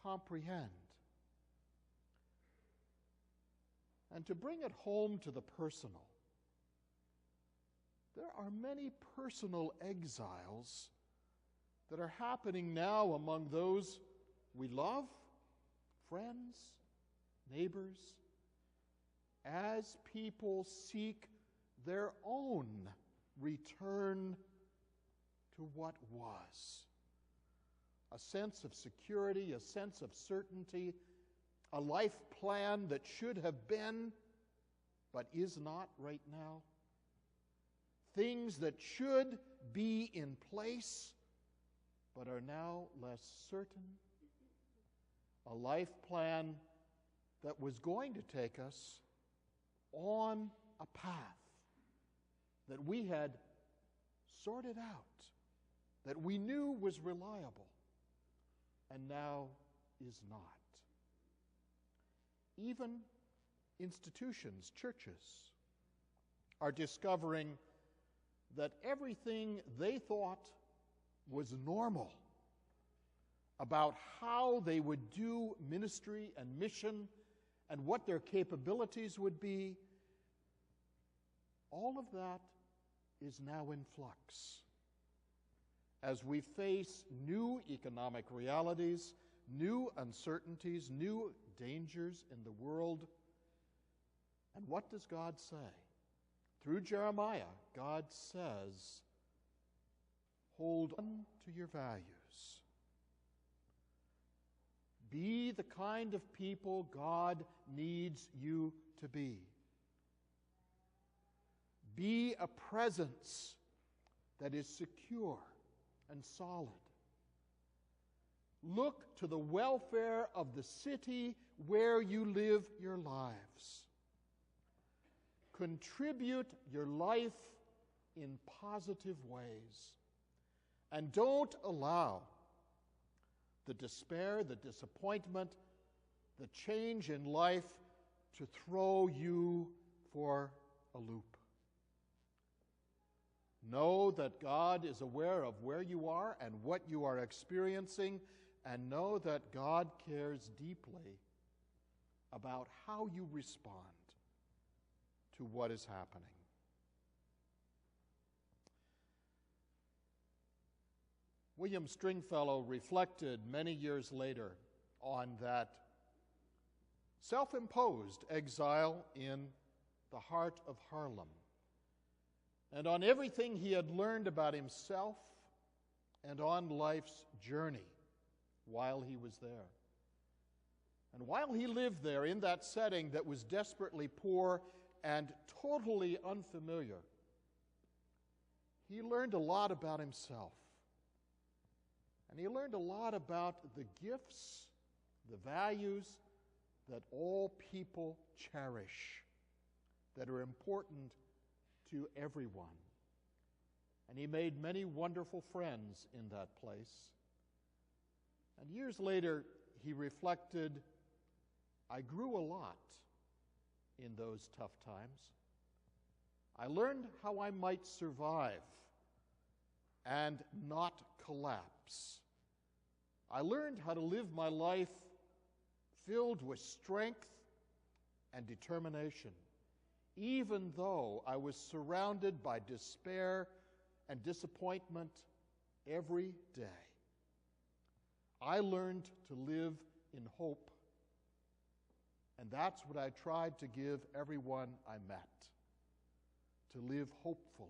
comprehend. And to bring it home to the personal, there are many personal exiles that are happening now among those we love, friends, neighbors, as people seek their own return to what was. A sense of security, a sense of certainty, a life plan that should have been but is not right now. Things that should be in place but are now less certain. A life plan that was going to take us on a path that we had sorted out, that we knew was reliable, and now is not. Even institutions, churches, are discovering that everything they thought was normal about how they would do ministry and mission and what their capabilities would be, all of that is now in flux. As we face new economic realities, new uncertainties, new dangers in the world. And what does God say? Through Jeremiah, God says, hold on to your values. Be the kind of people God needs you to be. Be a presence that is secure and solid. Look to the welfare of the city where you live your lives. Contribute your life in positive ways. And don't allow the despair, the disappointment, the change in life to throw you for a loop. Know that God is aware of where you are and what you are experiencing, and know that God cares deeply about how you respond to what is happening. William Stringfellow reflected many years later on that self-imposed exile in the heart of Harlem, and on everything he had learned about himself and on life's journey while he was there. And while he lived there in that setting that was desperately poor and totally unfamiliar, he learned a lot about himself. And he learned a lot about the gifts, the values that all people cherish, that are important to everyone. And he made many wonderful friends in that place. And years later, he reflected, I grew a lot in those tough times. I learned how I might survive and not collapse. I learned how to live my life filled with strength and determination, even though I was surrounded by despair and disappointment every day. I learned to live in hope, and that's what I tried to give everyone I met, to live hopefully,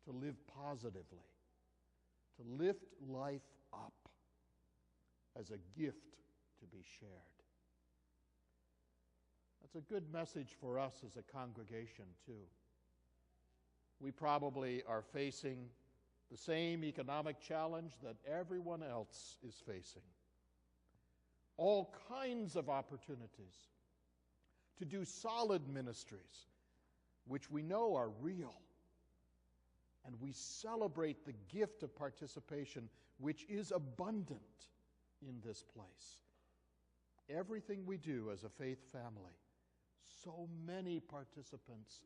to live positively, to lift life up as a gift to be shared. That's a good message for us as a congregation, too. We probably are facing the same economic challenge that everyone else is facing. All kinds of opportunities to do solid ministries, which we know are real. And we celebrate the gift of participation, which is abundant in this place. Everything we do as a faith family, so many participants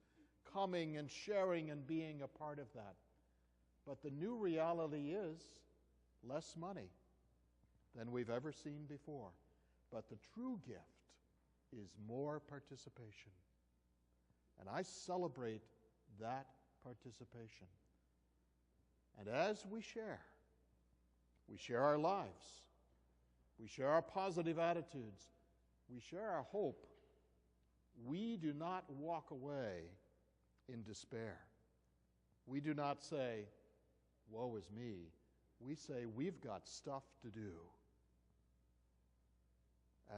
coming and sharing and being a part of that. But the new reality is less money, than we've ever seen before. But the true gift is more participation. And I celebrate that participation. And as we share our lives, we share our positive attitudes, we share our hope, we do not walk away in despair. We do not say, woe is me. We say, we've got stuff to do.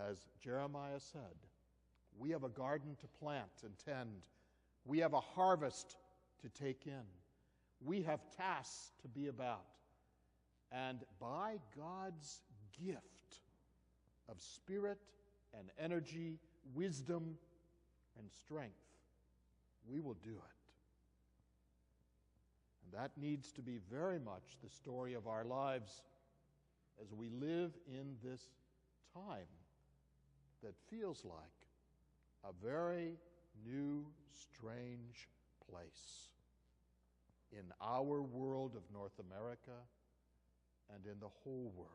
As Jeremiah said, we have a garden to plant and tend. We have a harvest to take in. We have tasks to be about. And by God's gift of spirit and energy, wisdom and strength, we will do it. And that needs to be very much the story of our lives as we live in this time that feels like a very new, strange place in our world of North America and in the whole world.